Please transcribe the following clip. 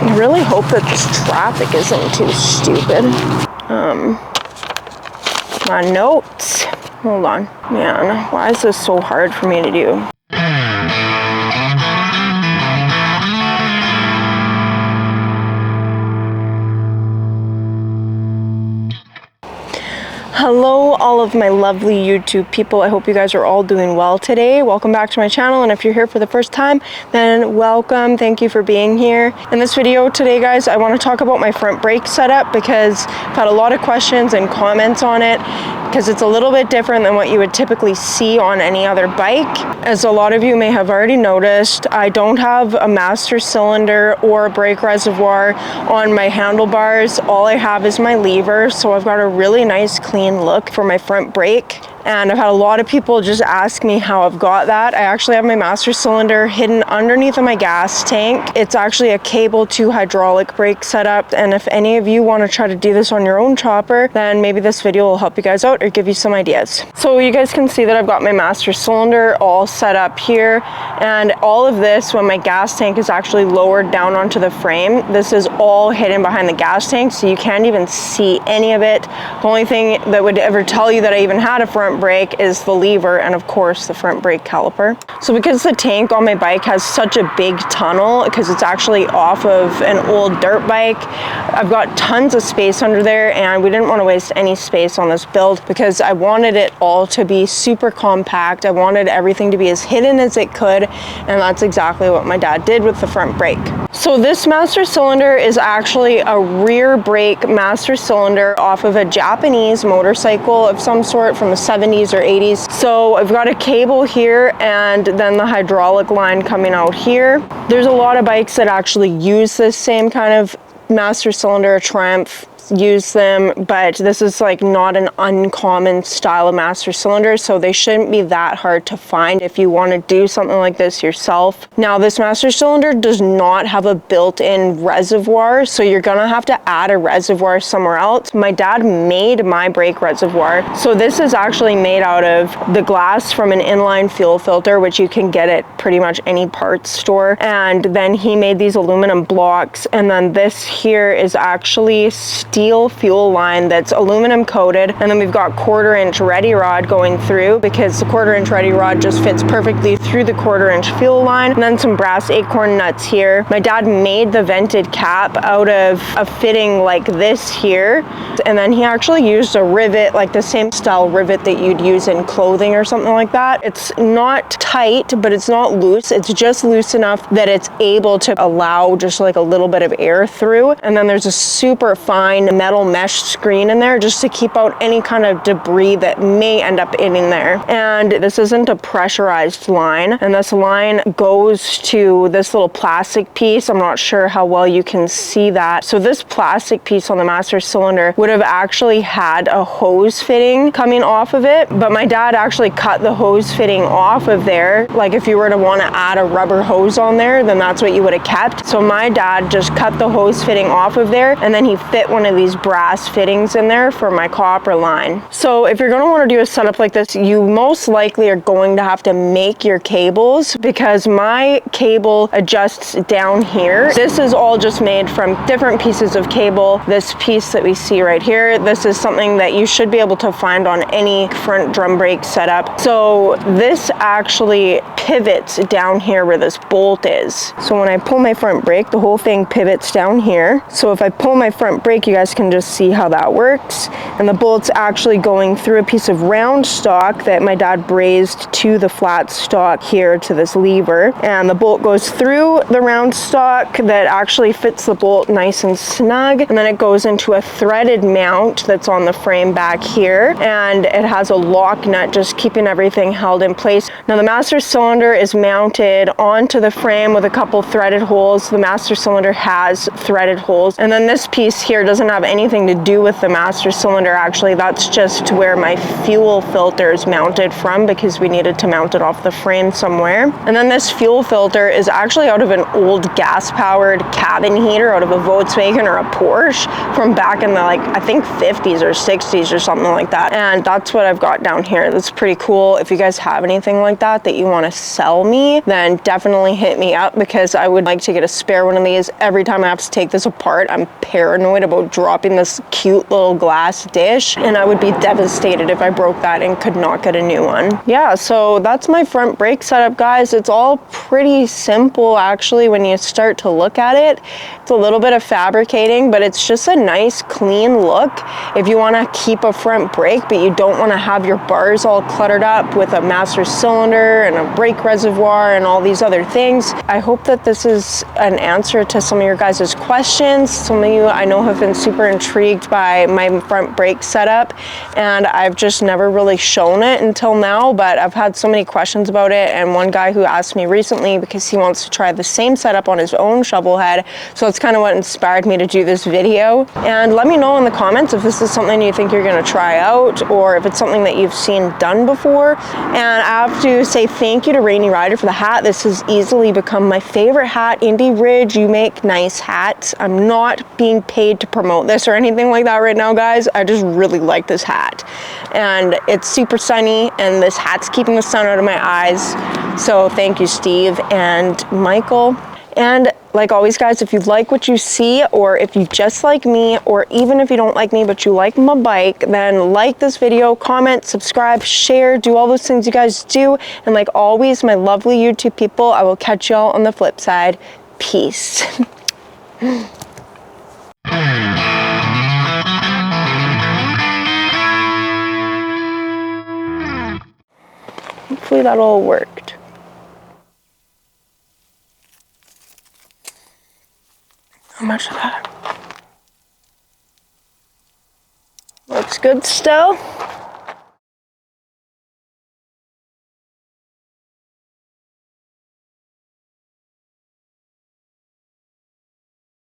I really hope that this traffic isn't too stupid. My notes. Hold on. Man, why is this so hard for me to do? Hello, all of my lovely YouTube people. I hope you guys are all doing well today. Welcome back to my channel, and if you're here for the first time, then welcome. Thank you for being here. In this video today, guys, I want to talk about my front brake setup because I've had a lot of questions and comments on it because it's a little bit different than what you would typically see on any other bike. As a lot of you may have already noticed, I don't have a master cylinder or a brake reservoir on my handlebars. All I have is my lever, so I've got a really nice clean look for my front brake. And I've had a lot of people just ask me how I've got that. I actually have my master cylinder hidden underneath of my gas tank. It's actually a cable to hydraulic brake setup. And if any of you want to try to do this on your own chopper, then maybe this video will help you guys out or give you some ideas. So you guys can see that I've got my master cylinder all set up here. And all of this, when my gas tank is actually lowered down onto the frame, this is all hidden behind the gas tank, so you can't even see any of it. The only thing that would ever tell you that I even had a front brake is the lever and of course the front brake caliper. So because the tank on my bike has such a big tunnel, because it's actually off of an old dirt bike, I've got tons of space under there, and we didn't want to waste any space on this build because I wanted it all to be super compact. I wanted everything to be as hidden as it could, and that's exactly what my dad did with the front brake. So this master cylinder is actually a rear brake master cylinder off of a Japanese motorcycle of some sort from the 70s or 80s. So I've got a cable here and then the hydraulic line coming out here. There's a lot of bikes that actually use this same kind of master cylinder. Triumph use them, but this is like not an uncommon style of master cylinder, so they shouldn't be that hard to find if you want to do something like this yourself. Now this master cylinder does not have a built-in reservoir, so you're gonna have to add a reservoir somewhere else. My dad made my brake reservoir, so this is actually made out of the glass from an inline fuel filter, which you can get at pretty much any parts store, and then he made these aluminum blocks, and then this here is actually steel fuel line that's aluminum coated, and then we've got 1/4-inch ready rod going through because the 1/4-inch ready rod just fits perfectly through the 1/4-inch fuel line, and then some brass acorn nuts here. My dad made the vented cap out of a fitting like this here, and then he actually used a rivet, like the same style rivet that you'd use in clothing or something like that. It's not tight, but it's not loose. It's just loose enough that it's able to allow just like a little bit of air through, and then there's a super fine metal mesh screen in there just to keep out any kind of debris that may end up in there. And this isn't a pressurized line, and this line goes to this little plastic piece. I'm not sure how well you can see that. So this plastic piece on the master cylinder would have actually had a hose fitting coming off of it, but my dad actually cut the hose fitting off of there. Like if you were to want to add a rubber hose on there, then that's what you would have kept. So my dad just cut the hose fitting off of there, and then he fit one of these brass fittings in there for my copper line. So if you're going to want to do a setup like this, you most likely are going to have to make your cables, because my cable adjusts down here. This is all just made from different pieces of cable. This piece that we see right here, this is something that you should be able to find on any front drum brake setup. So this actually pivots down here where this bolt is. So when I pull my front brake, the whole thing pivots down here. So if I pull my front brake, you guys can just see how that works. And the bolt's actually going through a piece of round stock that my dad brazed to the flat stock here to this lever. And the bolt goes through the round stock that actually fits the bolt nice and snug. And then it goes into a threaded mount that's on the frame back here. And it has a lock nut just keeping everything held in place. Now the master cylinder is mounted onto the frame with a couple threaded holes. The master cylinder has threaded holes. And then this piece here doesn't have anything to do with the master cylinder, actually. That's just where my fuel filter is mounted from, because we needed to mount it off the frame somewhere. And then this fuel filter is actually out of an old gas-powered cabin heater out of a Volkswagen or a Porsche from back in the, like, I think 50s or 60s or something like that. And that's what I've got down here. That's pretty cool. If you guys have anything like that that you want to sell me, then definitely hit me up, because I would like to get a spare one of these. Every time I have to take this apart, I'm paranoid about dropping this cute little glass dish, and I would be devastated if I broke that and could not get a new one. Yeah, so that's my front brake setup, guys. It's all pretty simple actually when you start to look at it. It's a little bit of fabricating, but it's just a nice clean look. If you want to keep a front brake but you don't want to have your bars all cluttered up with a master cylinder and a brake reservoir and all these other things. I hope that this is an answer to some of your guys' questions. Some of you I know have been super intrigued by my front brake setup, and I've just never really shown it until now, but I've had so many questions about it, and one guy who asked me recently because he wants to try the same setup on his own shovel head, so it's kind of what inspired me to do this video. And let me know in the comments if this is something you think you're going to try out, or if it's something that you've seen done before. And I have to say thank you to Rainy Rider for the hat. This has easily become my favorite hat. Indie Ridge, you make nice hats. I'm not being paid to promote this or anything like that right now, guys. I just really like this hat, and it's super sunny, and this hat's keeping the sun out of my eyes. So thank you, Steve and Michael. And like always, guys, if you like what you see, or if you just like me, or even if you don't like me but you like my bike, then like this video, comment, subscribe, share, do all those things you guys do. And like always, my lovely YouTube people, I will catch y'all on the flip side. Peace. Hopefully that all worked. How much of that? Looks good still.